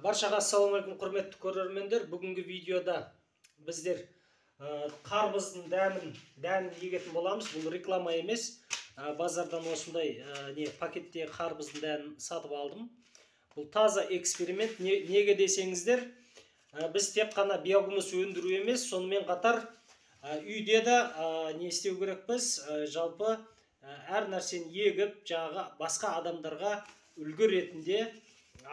Баршаға ассалаумағалейкум құрметті көрермендер. Бүгінгі видеода біздер қарбыздың дәнін егетін боламыз. Бұл реклама емес. Базардан осындай пакетте қарбыздың дәнін сатып алдым. Бұл таза эксперимент. Неге десеңіздер, біз тек қана биогумус өндіру емес, сонымен қатар үйде де не істеу керекпіз? Жалпы әр нәрсені егіп, басқа адамдарға үлгі ретінде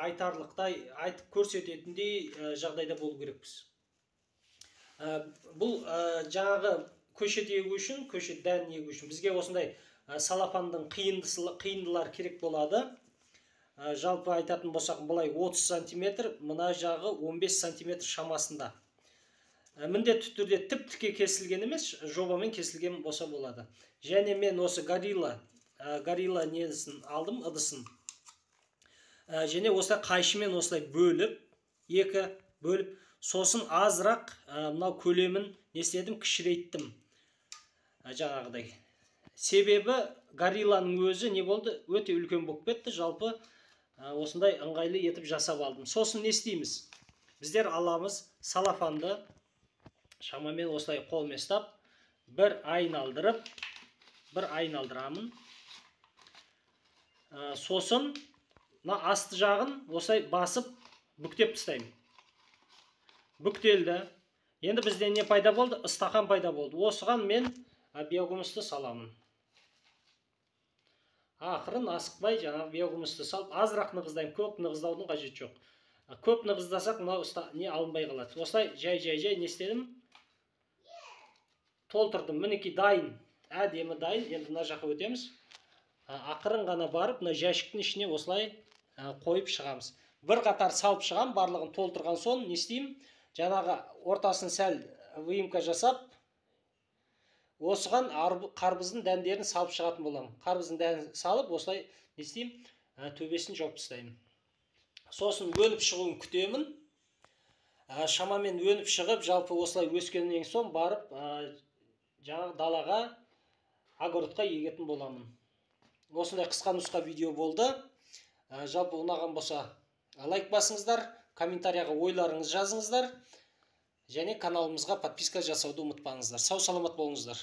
айтарлықтай айтып көрсететіндей жағдайда болу керекпіз. Бұл жаңағы көшет егу үшін, көшет дәнін егу үшін бізге осындай салапандың қиындылар керек болады. Жалпы айтатын болсақ, бұлай 30 сантиметр, мына жағы 15 сантиметр шамасында. Міндетті түрде тіп-тіке кесілген емес, жобамен кесілген болса болады. Және мен осы горилла несін алдым, ыдысын. Және осылай қайшымен осылай бөліп, сосын азырақ мынау көлемін не істедім, кішірейттім. Жаңағыдай. Себебі горилланың өзі не болды? Өте үлкен болып кетті. Жалпы осындай ыңғайлы етіп жасап алдым. Сосын не істейміз? Біздер аламыз салафанды шамамен осылай қолмен ұстап, бір айналдырамын. Сосын асты жағын осылай басып бүктеп тастаймын. Бүктелді. Енді бізде не пайда болды? Ыстақан пайда болды. Осыған мен биогумусты саламын. Ақырын асықпай жаңағы биогумусты салып, азырақ нығыздаймын. Көп нығыздаудың қажеті жоқ. Көп нығыздасақ, мынау не алынбай қалады. Осылай жай не істедім? Толтырдым. Мінекей дайын. Әдемі дайын. Енді мына жаққа өтеміз. Ақырын ғана барып, мына жәшіктің ішіне осылай қойып шығамыз. Бір қатар салып шығам, барлығын толтырған соң не істеймін? Жаңағы ортасын сәл выемка жасап, осыған қарбыздың дәндерін салып шығатын боламын. Қарбыздың дәнін салып, осылай не істеймін? Төбесін жауып тастаймын. Сосын өніп шығуын күтемін. Шамамен өніп шығып, жалпы осылай өскеннен соң барып, жаңағы далаға, огородқа егетін боламын. Осындай қысқа нұсқа видео болды. Жалпы ұнаған болса лайк басыңыздар, комментарияға ойларыңыз жазыңыздар, және каналымызға подписка жасауды ұмытпаңыздар. Сау саламат болыңыздар.